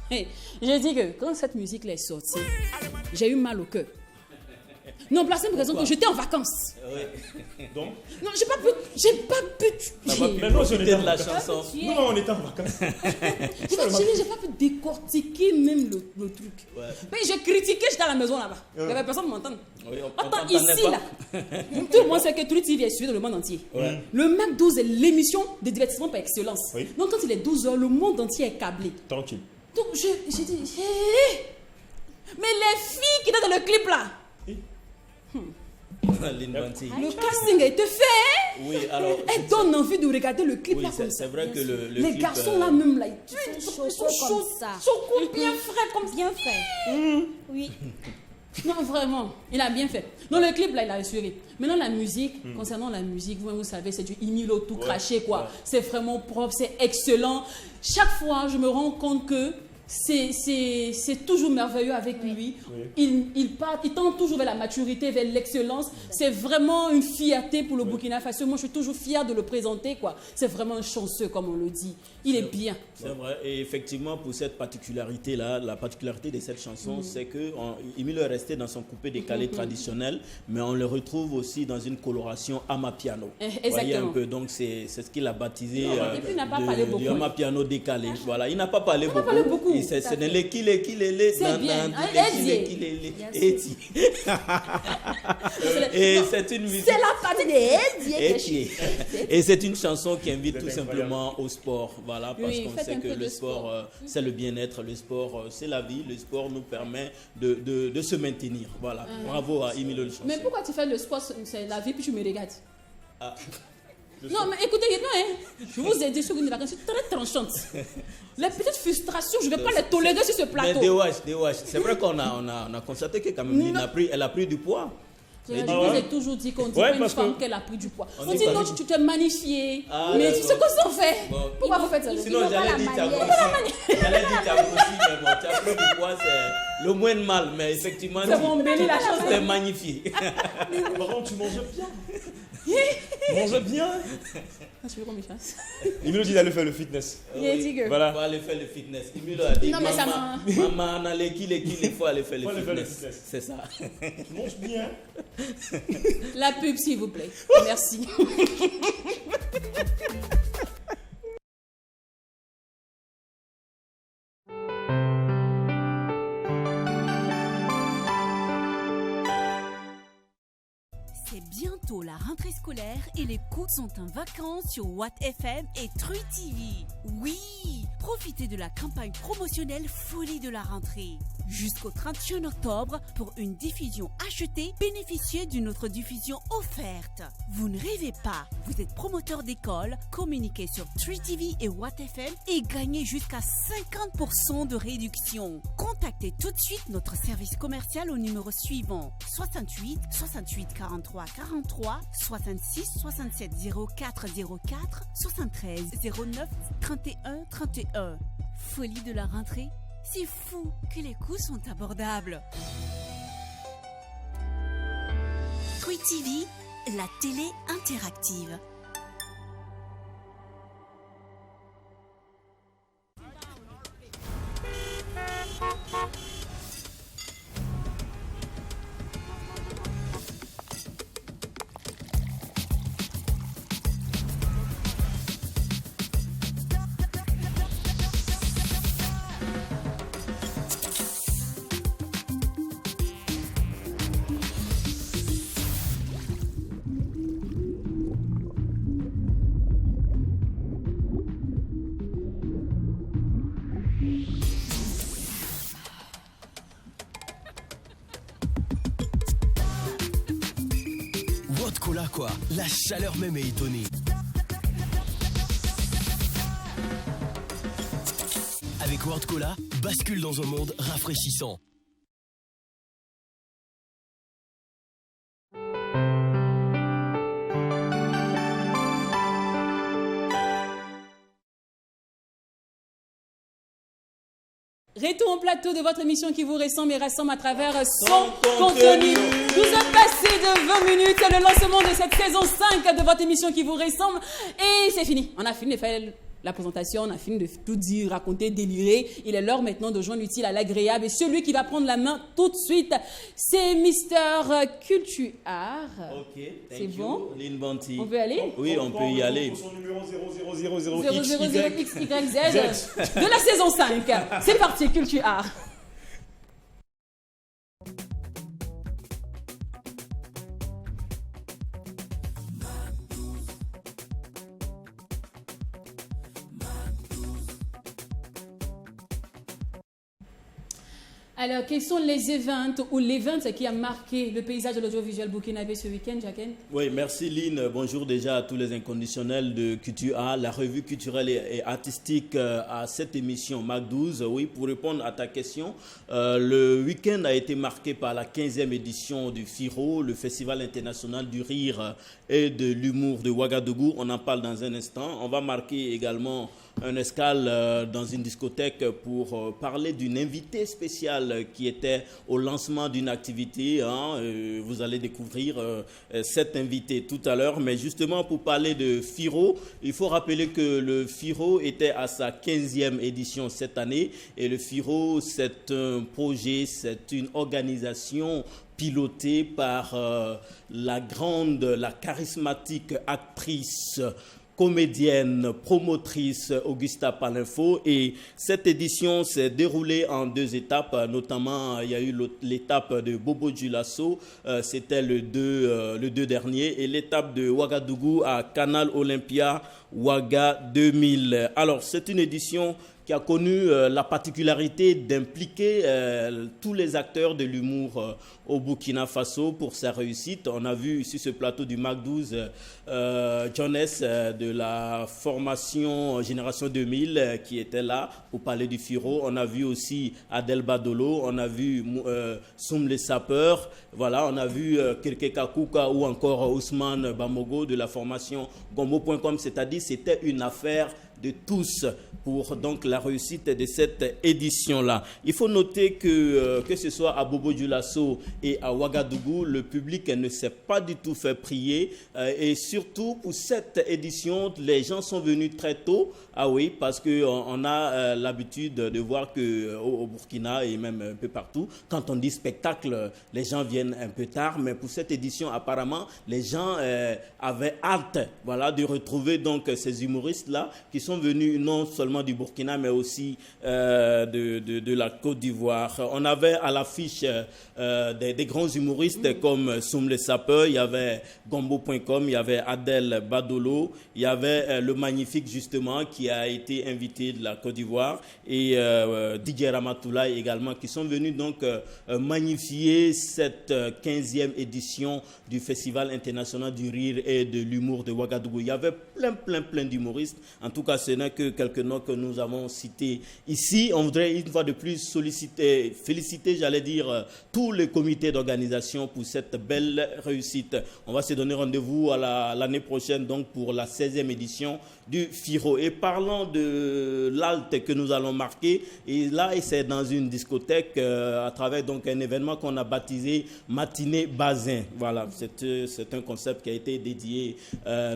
Hey, j'ai dit que quand cette musique est sortie, j'ai eu mal au cœur. Non, pour la simple raison que j'étais en vacances. Donc, Non, j'ai pas pu. mais non, je Profiter n'étais en de la vacances. chanson. Non, on était en vacances. J'ai pas pu décortiquer même le truc. Ouais. Mais j'ai critiqué, j'étais à la maison là-bas. Il y avait personne qui m'entende. Oui, on Attends, t'entendait ici pas. là, tout le monde sait que True TV est suivi dans le monde entier. Ouais. Le Mac 12 est l'émission de divertissement par excellence. Oui. Donc quand il est 12h, le monde entier est câblé. Tranquille. Donc j'ai dit, hé, mais les filles qui étaient dans le clip là, Lynn Banty. le casting a été fait. Hein? Oui, alors. Elle donne envie de regarder le clip Oui, là comme c'est ça. vrai que le Les clip, garçons là même là, Ils sont ils chauds comme ça. chauds, bien frais comme Bien fait. Oui. Non, vraiment, il a bien fait. Non, le clip, là, il a assuré. Maintenant, la musique, concernant la musique, vous savez, c'est du Emilio tout craché, quoi. Ouais. C'est vraiment propre, c'est excellent. Chaque fois, je me rends compte que c'est toujours merveilleux avec lui. Oui. Il tend toujours vers la maturité, vers l'excellence. C'est vraiment une fierté pour le Burkina Faso. Moi, je suis toujours fière de le présenter, quoi. C'est vraiment un chanceux, comme on le dit. Il est bien. C'est vrai, et effectivement, pour cette particularité-là, la particularité de cette chanson, c'est que Emilio est resté dans son coupé décalé traditionnel, mais on le retrouve aussi dans une coloration amapiano. Exactement. Voyez un peu, donc c'est ce qu'il a baptisé Et puis, il n'a pas parlé beaucoup. du amapiano décalé. Voilà, il n'a pas parlé beaucoup. parlé beaucoup. Et c'est Tout à les kilé, C'est bien. Et c'est une musique. C'est la partie des Et c'est une chanson qui invite tout simplement au sport. Voilà, parce Oui, qu'on faites sait un que peu le de sport, c'est le bien-être, le sport, c'est la vie, le sport nous permet de se maintenir. Voilà, bravo à Emilio le chanceux. Mais pourquoi tu fais le sport, c'est la vie, puis tu me regardes? Ah. Non, mais écoutez, non, hein, je vous ai dit sur une vacances très tranchante. Les petites frustrations, je ne vais pas les tolérer sur ce Mais plateau. Dewash, c'est vrai qu'on a constaté que quand même, elle a pris du poids. Je vous ai toujours dit qu'on dit Ouais, pas une parce femme que- qu'elle a pris du poids. On On dit dit pas non, du- tu t'es magnifié. Ah, Mais d'accord. tu sais ce qu'on fait? Bon. Pourquoi vous faites ça? Sinon, Ils n'ont pas j'allais la dire tu as manière. grossi. J'allais dire tu as grossi, mais bon, tu as pris du poids, c'est le moins de mal. Mais effectivement, C'est bon, embellir la chose. c'est magnifié. Par contre, tu manges bien. Tu manges bien. Ah, tu veux qu'on me fasse? Emilio dit d'aller faire le fitness. Il a dit que- Voilà. Il faut aller faire le fitness. Emilio a dit, Non, mais ça maman, on a les kilés, il faut aller faire Faut aller faire le le fitness. fitness. C'est ça. Tu manges bien. La pub, s'il vous plaît. Merci. C'est bientôt la rentrée scolaire et les cours sont en vacances sur Watt FM et True TV. Oui, profitez de la campagne promotionnelle Folie de la rentrée. Jusqu'au 31 octobre, pour une diffusion achetée, bénéficiez d'une autre diffusion offerte. Vous ne rêvez pas, vous êtes promoteur d'école, communiquez sur True TV et Watt FM et gagnez jusqu'à 50% de réduction. Contactez tout de suite notre service commercial au numéro suivant 68 68 43 43 66 67 04 04 73 09 31 31. Folie de la rentrée, c'est fou que les coûts sont abordables. True TV, la télé interactive. World Cola quoi, la chaleur même est étonnée. Avec World Cola, bascule dans un monde rafraîchissant. Retour au plateau de votre émission qui vous ressemble et rassemble à travers son Son contenu. contenu. Nous sommes passés de 20 minutes, le lancement de cette saison 5 de votre émission qui vous ressemble. Et c'est fini. On a fini de faire la présentation, on a fini de tout dire, raconter, délirer. Il est l'heure maintenant de joindre l'utile à l'agréable. Et celui qui va prendre la main tout de suite, c'est Mister Culture Art. Ok, c'est bon. Lynn Banti. On peut aller? Oui, on peut y aller. Son numéro 000XYZ de la saison 5. C'est parti, Culture Art. Alors, quels sont les events ou l'event qui a marqué le paysage de l'audiovisuel burkinabé ce week-end, Jacques? Oui, merci Lynn. Bonjour déjà à tous les inconditionnels de Culture A, la revue culturelle et artistique à cette émission MAC 12. Oui, pour répondre à ta question, le week-end a été marqué par la 15e édition du FIRO, le Festival international du rire et de l'humour de Ouagadougou. On en parle dans un instant. On va marquer également un escale dans une discothèque pour parler d'une invitée spéciale qui était au lancement d'une activité. Vous allez découvrir cette invitée tout à l'heure. Mais justement, pour parler de FIRO, il faut rappeler que le FIRO était à sa 15e édition cette année. Et le FIRO, c'est un projet, c'est une organisation pilotée par la charismatique actrice, comédienne, promotrice Augusta Palinfo. Et cette édition s'est déroulée en 2 étapes, notamment il y a eu l'étape de Bobo Dioulasso, c'était le 2 dernier, et l'étape de Ouagadougou à Canal Olympia Ouaga 2000. Alors c'est une édition qui a connu la particularité d'impliquer tous les acteurs de l'humour au Burkina Faso pour sa réussite. On a vu sur ce plateau du MAC 12 Jones de la formation Génération 2000 qui était là pour parler du FIRO. On a vu aussi Adel Badolo, on a vu Soum les sapeurs, voilà, on a vu Kirke Kakuka ou encore Ousmane Bamogo de la formation Gombo.com, c'est-à-dire c'était une affaire de tous pour donc la réussite de cette édition-là. Il faut noter que ce soit à Bobo Dioulasso et à Ouagadougou, le public ne s'est pas du tout fait prier. Et surtout pour cette édition, les gens sont venus très tôt. Ah oui, parce qu'on a l'habitude de voir qu'au Burkina et même un peu partout, quand on dit spectacle, les gens viennent un peu tard. Mais pour cette édition, apparemment, les gens avaient hâte, voilà, de retrouver donc ces humoristes-là qui sont venus non seulement du Burkina, mais aussi de la Côte d'Ivoire. On avait à l'affiche des grands humoristes comme Soum les sapeurs, il y avait Gombo.com, il y avait Adel Badolo, il y avait le magnifique justement qui a été invité de la Côte d'Ivoire et Didier Ramatoulaye également, qui sont venus donc magnifier cette 15e édition du Festival international du rire et de l'humour de Ouagadougou. Il y avait plein d'humoristes. En tout cas, ce n'est que quelques noms que nous avons cités ici. On voudrait une fois de plus féliciter, j'allais dire, tous les comités d'organisation pour cette belle réussite. On va se donner rendez-vous à l'année prochaine donc pour la 16e édition du FIRO. Et parlant de l'halte que nous allons marquer, et là c'est dans une discothèque à travers donc un événement qu'on a baptisé Matinée Bazin. Voilà, c'est un concept qui a été dédié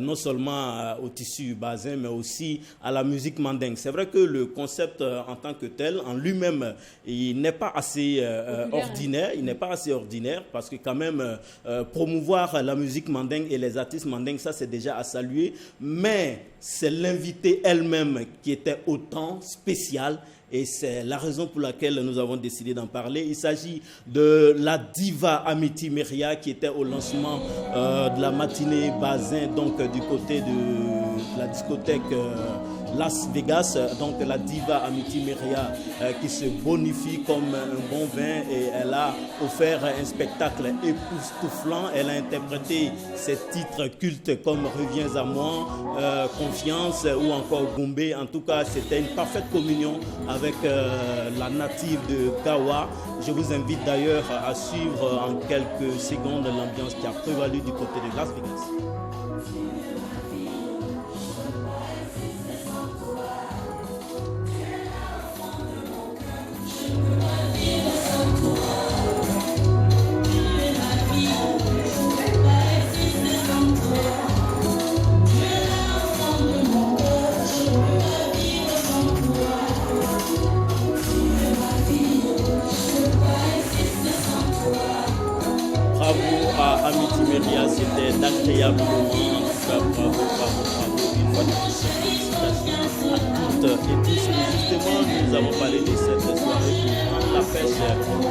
non seulement au tissu bazin, mais aussi à la musique mandingue. C'est vrai que le concept en tant que tel, en lui-même, il n'est pas assez ordinaire. Il n'est pas assez ordinaire parce que quand même, promouvoir la musique mandingue et les artistes mandingues, ça c'est déjà à saluer. Mais c'est l'invitée elle-même qui était autant spéciale. Et c'est la raison pour laquelle nous avons décidé d'en parler. Il s'agit de la diva Amity Meria qui était au lancement de la matinée Bazin, donc du côté de la discothèque Las Vegas. Donc la diva Amity Meria qui se bonifie comme un bon vin et elle a offert un spectacle époustouflant. Elle a interprété ses titres cultes comme Reviens à moi, Confiance ou encore Goumbé. En tout cas, c'était une parfaite communion avec la native de Gawa. Je vous invite d'ailleurs à suivre en quelques secondes l'ambiance qui a prévalu du côté de Las Vegas. Myria, c'était d'agréables moments. En tout cas, bravo, bravo, bravo. Une fois de plus, félicitations à toutes et tous. Et justement, nous avons parlé de cette soirée pour prendre la pêche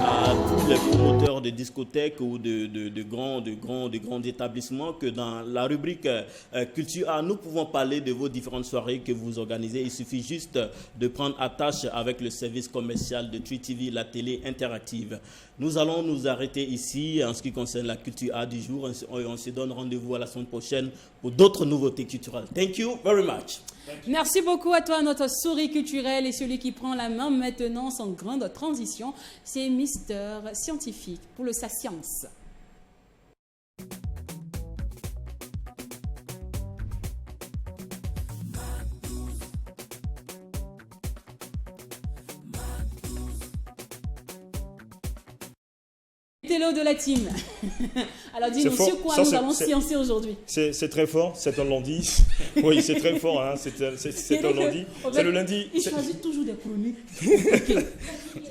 à tous les promoteurs de discothèques ou de grands établissements que dans la rubrique Culture A, nous pouvons parler de vos différentes soirées que vous organisez. Il suffit juste de prendre attache avec le service commercial de True TV, la télé interactive. Nous allons nous arrêter ici en ce qui concerne la Culture A du jour. On se donne rendez-vous à la semaine prochaine pour d'autres nouveautés culturelles. Thank you very much. Merci beaucoup à toi, notre souris culturelle. Et celui qui prend la main maintenant sans grande transition, c'est Mister Scientifique pour le Sa Science. Hello de la team. Alors dis-nous sur quoi nous allons sciencer aujourd'hui. C'est très fort, c'est un lundi. Oui, c'est très fort, hein. C'est un lundi. C'est le lundi. Il choisit toujours des chroniques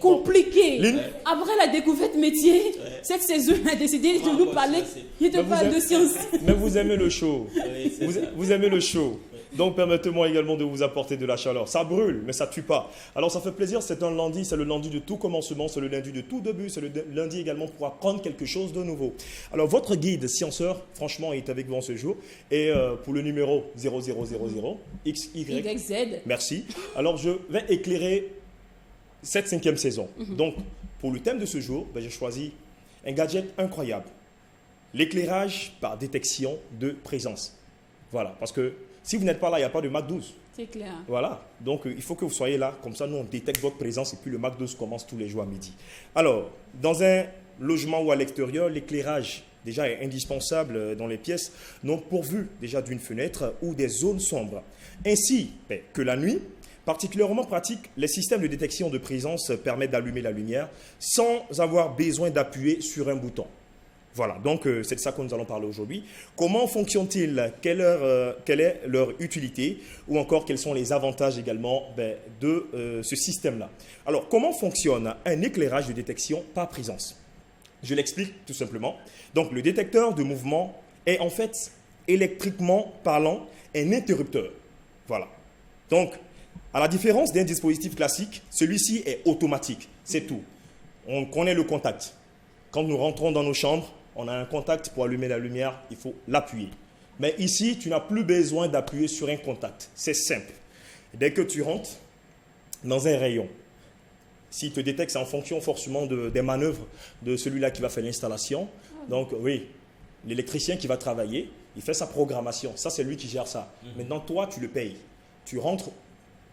compliquées. Après la découverte métier, cette saison a décidé de nous parler de science. Mais vous aimez le show. Vous aimez le show. Donc permettez-moi également de vous apporter de la chaleur. Ça brûle, mais ça ne tue pas. Alors ça fait plaisir, c'est un lundi, c'est le lundi de tout commencement, c'est le lundi de tout début, c'est le lundi également pour apprendre quelque chose de nouveau. Alors votre guide scienceur, franchement, est avec vous en ce jour. Et pour le numéro 0000 XYZ, merci. Alors je vais éclairer cette 5e saison. Donc pour le thème de ce jour, j'ai choisi un gadget incroyable. L'éclairage par détection de présence. Voilà, parce que si vous n'êtes pas là, il n'y a pas de Mac 12. C'est clair. Voilà. Donc, il faut que vous soyez là. Comme ça, nous, on détecte votre présence et puis le Mac 12 commence tous les jours à midi. Alors, dans un logement ou à l'extérieur, l'éclairage, déjà, est indispensable dans les pièces non pourvues déjà d'une fenêtre ou des zones sombres. Ainsi que la nuit, particulièrement pratique, les systèmes de détection de présence permettent d'allumer la lumière sans avoir besoin d'appuyer sur un bouton. Voilà, donc c'est de ça que nous allons parler aujourd'hui. Comment fonctionnent-ils? Quelle est leur utilité? Ou encore, quels sont les avantages également de ce système-là? Alors, comment fonctionne un éclairage de détection par présence? Je l'explique tout simplement. Donc, le détecteur de mouvement est en fait, électriquement parlant, un interrupteur. Voilà. Donc, à la différence d'un dispositif classique, celui-ci est automatique. C'est tout. On connaît le contact. Quand nous rentrons dans nos chambres, on a un contact pour allumer la lumière, il faut l'appuyer. Mais ici, tu n'as plus besoin d'appuyer sur un contact. C'est simple. Dès que tu rentres dans un rayon, s'il te détecte, c'est en fonction forcément des manœuvres de celui-là qui va faire l'installation. Donc oui, l'électricien qui va travailler, il fait sa programmation. Ça, c'est lui qui gère ça. Maintenant, toi, tu le payes. Tu rentres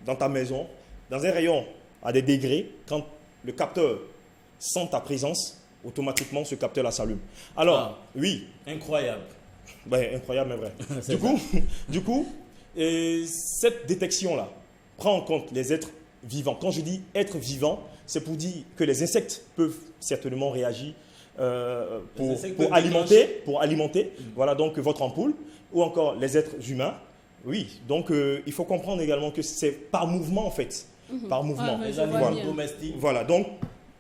dans ta maison, dans un rayon à des degrés, quand le capteur sent ta présence, automatiquement, ce capteur-là s'allume. Alors, oui. Incroyable. Incroyable, mais vrai. Du coup, cette détection-là prend en compte les êtres vivants. Quand je dis êtres vivants, c'est pour dire que les insectes peuvent certainement réagir pour alimenter voilà, donc, votre ampoule, ou encore les êtres humains. Oui, donc il faut comprendre également que c'est par mouvement, en fait. Par mouvement. Les animaux domestiques. Voilà, donc,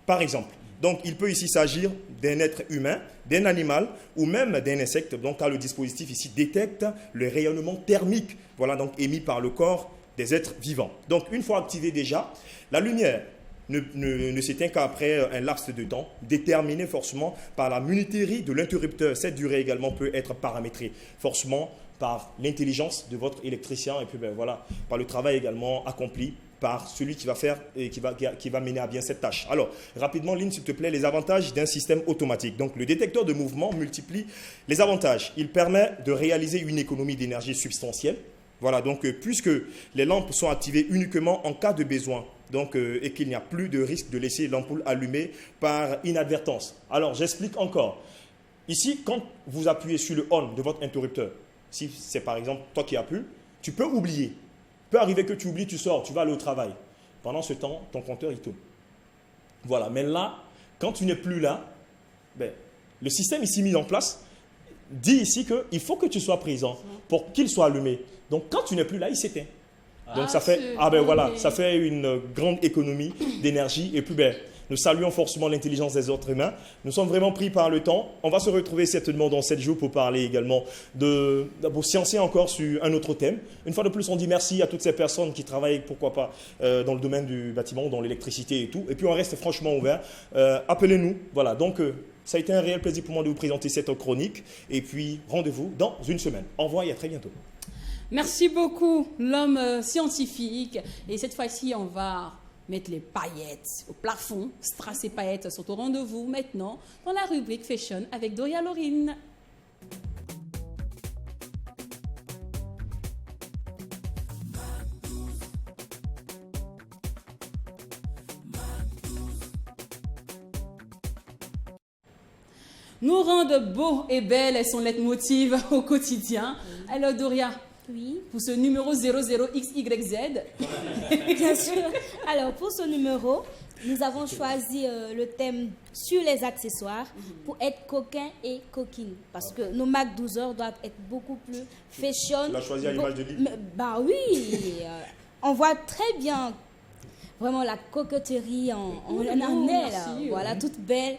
par exemple, donc, il peut ici s'agir d'un être humain, d'un animal ou même d'un insecte. Donc, car le dispositif ici détecte le rayonnement thermique, voilà, donc émis par le corps des êtres vivants. Donc, une fois activé déjà, la lumière ne s'éteint qu'après un laps de temps déterminé forcément par la minuterie de l'interrupteur. Cette durée également peut être paramétrée forcément par l'intelligence de votre électricien et puis voilà, par le travail également accompli par celui qui va faire et qui va mener à bien cette tâche. Alors, rapidement, Lynn, s'il te plaît, les avantages d'un système automatique. Donc, le détecteur de mouvement multiplie les avantages. Il permet de réaliser une économie d'énergie substantielle. Voilà, donc, puisque les lampes sont activées uniquement en cas de besoin, donc, et qu'il n'y a plus de risque de laisser l'ampoule allumée par inadvertance. Alors, j'explique encore. Ici, quand vous appuyez sur le on de votre interrupteur, si c'est par exemple toi qui appuies, tu peux oublier. Il peut arriver que tu oublies, tu sors, tu vas aller au travail. Pendant ce temps, ton compteur, il tourne. Voilà, mais là, quand tu n'es plus là, le système ici mis en place dit ici qu'il faut que tu sois présent pour qu'il soit allumé. Donc, quand tu n'es plus là, il s'éteint. Donc, ça fait une grande économie d'énergie. Et puis, Nous saluons forcément l'intelligence des êtres humains. Nous sommes vraiment pris par le temps. On va se retrouver certainement dans 7 jours pour parler également pour sciencer encore sur un autre thème. Une fois de plus, on dit merci à toutes ces personnes qui travaillent, pourquoi pas, dans le domaine du bâtiment, dans l'électricité et tout. Et puis on reste franchement ouvert. Appelez-nous. Voilà, donc ça a été un réel plaisir pour moi de vous présenter cette chronique. Et puis rendez-vous dans une semaine. Au revoir et à très bientôt. Merci beaucoup, l'homme scientifique. Et cette fois-ci, on va mettre les paillettes au plafond. Strass et paillettes sont au rendez-vous maintenant dans la rubrique Fashion avec Doria Laurine. Nous rendre beaux et belles, elles sont leitmotiv au quotidien. Alors Doria, Oui, pour ce numéro 00XYZ, bien sûr. Alors, pour ce numéro, nous avons choisi le thème sur les accessoires pour être coquin et coquine. Parce que nos Mac 12 heures doivent être beaucoup plus fashion. Tu l'as choisi à l'image de livre. Bah oui, on voit très bien vraiment la coquetterie en elle, là. merci. Voilà, toute belle,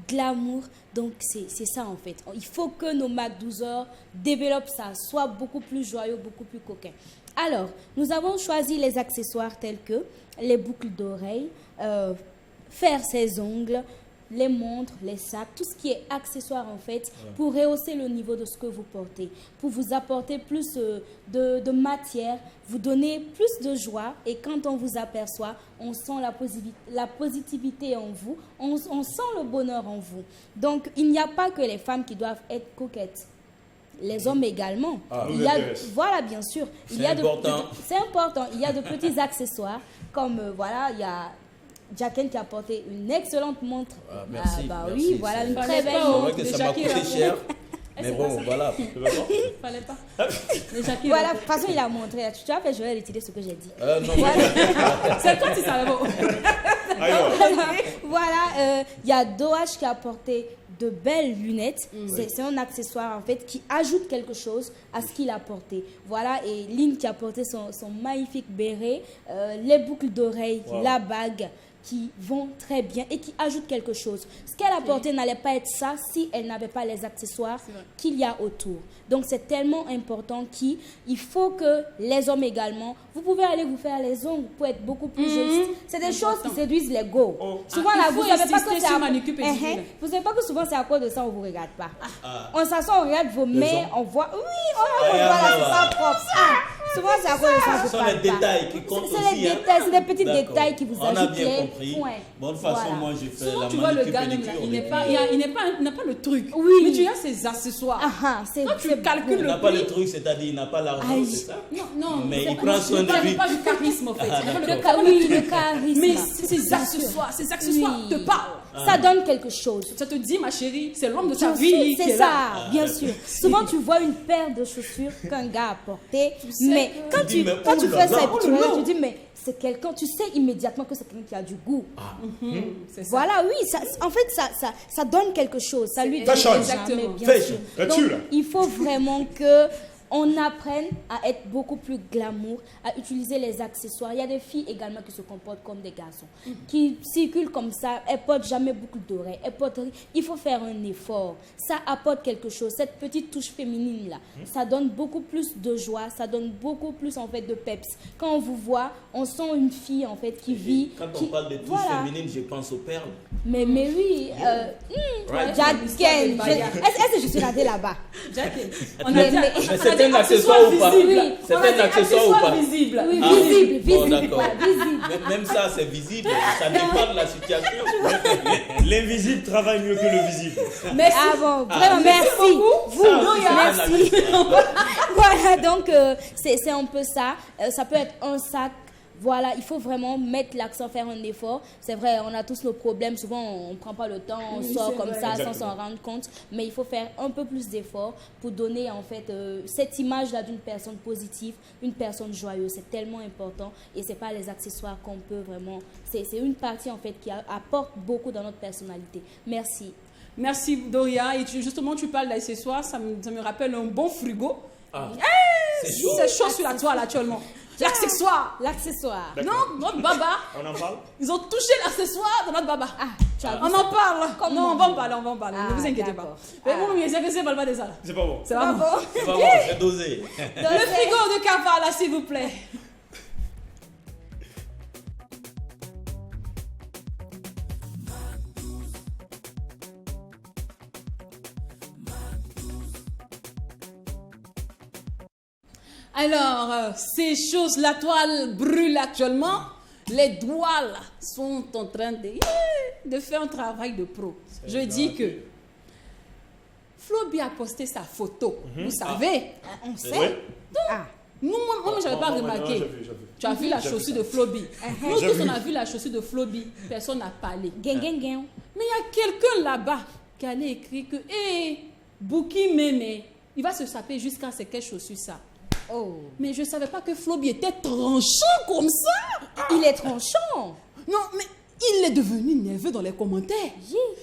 glamour. Donc, c'est ça en fait. Il faut que nos Mac 12 heures développent ça, soient beaucoup plus joyeux, beaucoup plus coquins. Alors, nous avons choisi les accessoires tels que les boucles d'oreilles, faire ses ongles, les montres, les sacs, tout ce qui est accessoire en fait, pour rehausser le niveau de ce que vous portez, pour vous apporter plus de matière, vous donner plus de joie, et quand on vous aperçoit, on sent la positivité en vous, on sent le bonheur en vous. Donc, il n'y a pas que les femmes qui doivent être coquettes. Les hommes également. Voilà, bien sûr. C'est important. C'est important. Il y a de petits accessoires, comme voilà, il y a Jacken qui a porté une excellente montre. Merci. Oui, voilà, une très belle montre. C'est vrai que ça m'a coûté cher. Mais bon, voilà. fallait pas. Voilà, de toute façon, il a montré. Tu as fait, je vais retirer ce que j'ai dit. Non, C'est toi qui savais bon. Voilà, il y a Doash qui a porté de belles lunettes. C'est un accessoire en fait qui ajoute quelque chose à ce qu'il a porté. Voilà, et Lynn qui a porté son magnifique béret, les boucles d'oreilles, la bague, qui vont très bien et qui ajoutent quelque chose. Ce qu'elle a porté n'allait pas être ça si elle n'avait pas les accessoires qu'il y a autour. Donc c'est tellement important qu'il faut que les hommes également, vous pouvez aller vous faire les ongles pour être beaucoup plus jolis. C'est des choses qui séduisent les go. Souvent là, vous savez pas que c'est vous savez pas que souvent c'est à cause de ça on vous regarde pas. On s'assoit, on regarde vos mains, on voit voilà, c'est ça propre. Souvent c'est à cause de ça. Ce sont les détails qui comptent aussi. C'est des petits détails qui vous ajoutent. On a bien compris. Bon, de toute façon, moi j'ai fait Souvent, la tu vois le manucure gars, pédicure. il n'a pas le truc. Oui. Mais tu as ses accessoires. Quand tu calcules Il le n'a pas prix. le truc, c'est-à-dire il n'a pas l'argent, c'est ça? Non, Mais c'est il pas- prend soin de lui. Il pas du charisme en fait. Le charisme. Mais ces accessoires Oui. te parlent. Ça donne quelque chose. Ça te dit, ma chérie, c'est l'homme de ta vie. qui C'est est ça, là. bien sûr. Souvent, tu vois une paire de chaussures qu'un gars a portée, mais quand dis, mais quand tu oh là fais là, ça, oh tu là là. dis, mais c'est quelqu'un, tu sais immédiatement que c'est quelqu'un qui a du goût. C'est ça. Voilà, oui, en fait, ça donne quelque chose. Ça lui donne Fashion. exactement, bien Fashion. sûr. Là-dessus, Donc, là. il faut vraiment que on apprenne à être beaucoup plus glamour, à utiliser les accessoires. Il y a des filles également qui se comportent comme des garçons, qui circulent comme ça, elles portent jamais boucle d'oreilles, il faut faire un effort. Ça apporte quelque chose, cette petite touche féminine là, ça donne beaucoup plus de joie, ça donne beaucoup plus en fait de peps. Quand on vous voit, on sent une fille en fait qui vit. Quand on parle de touche féminine, je pense aux perles. Mais oui, Right. Jacken, est-ce que je suis allée là-bas? Jacken. Mais- C'est un accessoire ou pas? visibles. C'est On a un dit accessoire ou pas? visible. Oui, Ah, visible, bon, visible, d'accord. ouais, visible. Même ça, c'est visible. Ça dépend de la situation. L'invisible travaille mieux que le visible. Merci. Ah bon, vraiment, merci. Vous, merci. Voilà, donc c'est un peu ça. Ça peut être un sac. Voilà, il faut vraiment mettre l'accent, faire un effort. C'est vrai, on a tous nos problèmes. Souvent, on ne prend pas le temps, on sort comme ça sans s'en rendre compte. Mais il faut faire un peu plus d'efforts pour donner en fait cette image-là d'une personne positive, une personne joyeuse. C'est tellement important. Et ce n'est pas les accessoires qu'on peut vraiment... C'est une partie en fait qui apporte beaucoup dans notre personnalité. Merci. Merci Doria. Et justement, tu parles d'accessoires, ça me rappelle un bon frigo. C'est chaud. C'est chaud sur la toile actuellement. L'accessoire. L'accessoire. D'accord. Non, notre baba, On en parle? ils ont touché l'accessoire de notre baba. Ah, tu as vu On ça? en parle. Comment? Non, on va en parler, on va en parler. Ah, Ne vous inquiétez pas. d'accord. Mais Ah. vous, mais c'est que c'est pas des ça. C'est pas bon. C'est pas bon. C'est pas bon, c'est dosé. Le frigo de Capa, là, s'il vous plaît. Alors, ces choses, la toile brûle actuellement. Les doigts là, sont en train de faire un travail de pro. Je dis que Floby a posté sa photo. Vous savez, On sait. Ouais. Ah. nous, moi, je n'avais pas remarqué. J'ai vu. Tu as vu la chaussure de Floby. Nous J'ai tous, vu. on a vu la chaussure de Floby. Personne n'a parlé. Gain, gain, gain. Mais il y a quelqu'un là-bas qui allait écrire que, hé, Bouki Mémé, il va se saper jusqu'à c'est quelle chaussure ça. Oh. Mais je ne savais pas que Floby était tranchant comme ça. Il est tranchant. Non, mais il est devenu nerveux dans les commentaires.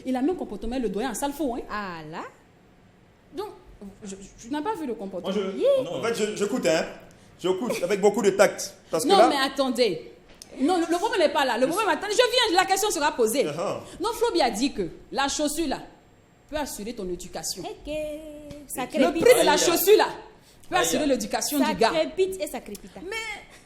Il a même comportement le doyen en salfo. Hein. Ah là. Donc, je n'ai pas vu le comportement. En fait, j'écoute, hein. J'écoute avec beaucoup de tact. Parce que Non, là, mais attendez. Non, le problème n'est pas là. Le problème, attendez, je viens, la question sera posée. Non, Floby a dit que la chaussure là peut assurer ton éducation. Ok. Ça Le crépite. prix de la chaussure là peut Aïe. assurer l'éducation Ça du gars. crépite et ça crépite. Mais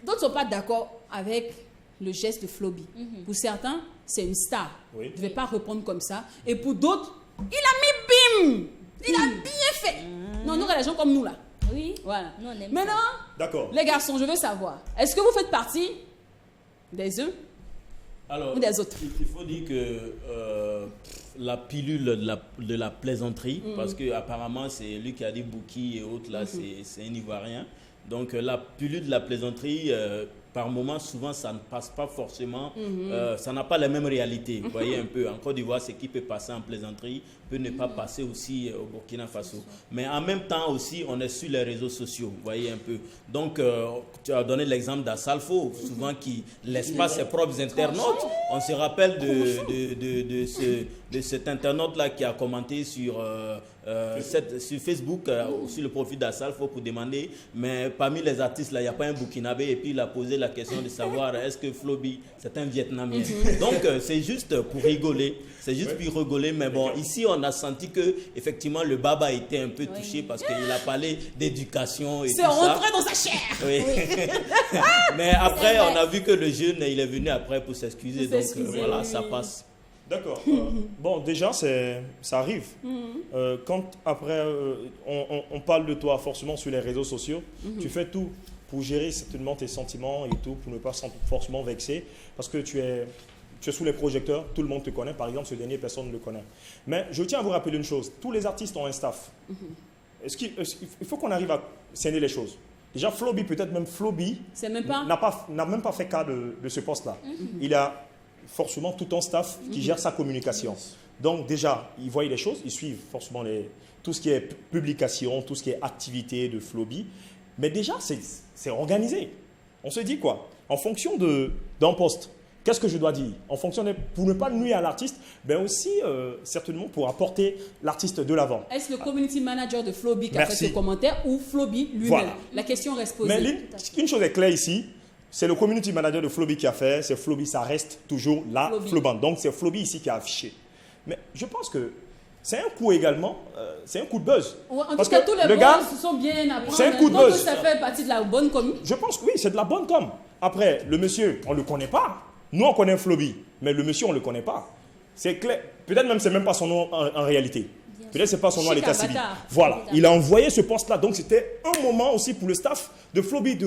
d'autres ne sont pas d'accord avec le geste de Floby. Pour certains, c'est une star. Oui. Il ne devait pas répondre comme ça. Et pour d'autres, il a mis bim. Il a bien fait. Non, nous, les gens comme nous là. Oui. Voilà. Nous, on aime Maintenant, d'accord. les garçons, je veux savoir, est-ce que vous faites partie des uns Alors, ou des autres? il faut dire que la pilule de la plaisanterie, parce que apparemment c'est lui qui a dit Bouki et autres, là, c'est un Ivoirien. Donc la pilule de la plaisanterie, par moment, souvent, ça ne passe pas forcément, ça n'a pas la même réalité. Vous voyez un peu, en Côte d'Ivoire, ce qui peut passer en plaisanterie peut ne pas passer aussi au Burkina Faso. Mais en même temps aussi, on est sur les réseaux sociaux, vous voyez un peu. Donc, tu as donné l'exemple d'Assalfo, souvent qui laisse pas ses propres internautes. On se rappelle de cet internaute-là qui a commenté sur Facebook, sur le profil d'Assalfo pour demander, mais parmi les artistes, là, il n'y a pas un Burkinabé, et puis il a posé la question de savoir est-ce que Floby, c'est un Vietnamien. Donc, c'est juste pour rigoler. C'est juste pour rigoler, mais bon, ici on a senti que effectivement le baba était un peu touché parce qu'il a parlé d'éducation et tout C'est ça. rentré dans sa chair. Oui. Mais après, on a vu que le jeune, il est venu après pour s'excuser, Pour donc s'excuser, voilà, oui. ça passe. D'accord. Bon, déjà, ça arrive. Quand après, on parle de toi forcément sur les réseaux sociaux, tu fais tout pour gérer certainement tes sentiments et tout, pour ne pas forcément vexer, parce que tu es sous les projecteurs, tout le monde te connaît. Par exemple, ce dernier, personne ne le connaît. Mais je tiens à vous rappeler une chose, tous les artistes ont un staff. Il faut qu'on arrive à sceller les choses. Déjà, Floby, peut-être même Floby, C'est même pas. n'a même pas fait cas de ce poste-là. Il a forcément tout un staff qui gère sa communication. Donc déjà, ils voient les choses, ils suivent forcément tout ce qui est publication, tout ce qui est activité de Floby. Mais déjà, c'est organisé. On se dit quoi? En fonction d'un poste, qu'est-ce que je dois dire? En fonction pour ne pas nuire à l'artiste, mais aussi certainement pour apporter l'artiste de l'avant. Est-ce le community manager de Floby qui a fait Merci. ce commentaire ou Floby lui-même? Voilà. La question reste posée. Mais une chose est claire ici, c'est le community manager de Floby qui a fait, c'est Floby, ça reste toujours la Floby. Floband. Donc c'est Floby ici qui a affiché. Mais je pense que c'est un coup également, c'est un coup de buzz. Ouais, en Parce tout cas, que tous les le gars, buzz sont bien à prendre. c'est un coup de Donc, buzz. ça fait partie de la bonne commune. je pense que oui, c'est de la bonne com. Après, le monsieur, on ne le connaît pas. Nous, on connaît Floby, mais le monsieur, on ne le connaît pas. C'est clair. Peut-être même, c'est même pas son nom en réalité. Peut-être c'est pas son nom à Chic l'état civil. avatar. Voilà, il a envoyé ce poste-là. Donc c'était un moment aussi pour le staff de Floby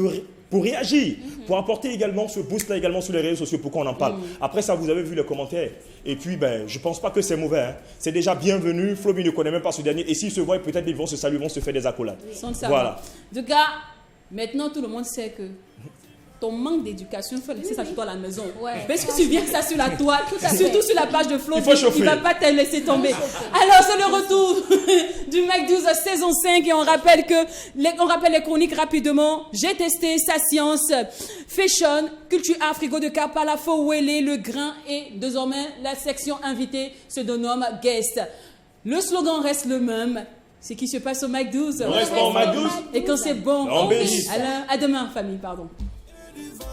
pour réagir, pour apporter également ce boost-là également sur les réseaux sociaux pour qu'on en parle. Après ça, vous avez vu les commentaires. Et puis, ben, je pense pas que c'est mauvais. Hein. C'est déjà bienvenu. Floby ne connaît même pas ce dernier. Et s'ils se voient, peut-être ils vont se saluer, ils vont se faire des accolades. Sans le savoir. Voilà. En tout cas, maintenant tout le monde sait que ton manque d'éducation, il faut laisser ça chez toi à la maison. Ouais. Parce que tu viens ça sur la toile, à fait. surtout sur la page de Floby, Il faut chauffer. il ne va pas te laisser tomber. Alors, c'est le retour du Mac 12 saison 5 et on rappelle les chroniques rapidement. J'ai testé sa science, fashion, culture art, frigo de Kapala, Fowele, le grain et désormais la section invitée se dénomme guest. Le slogan reste le même. Ce qui se passe au Mac 12. On reste pas au Mac 12. Et quand c'est bon, On bénisse. alors, à demain, famille, pardon. du vent.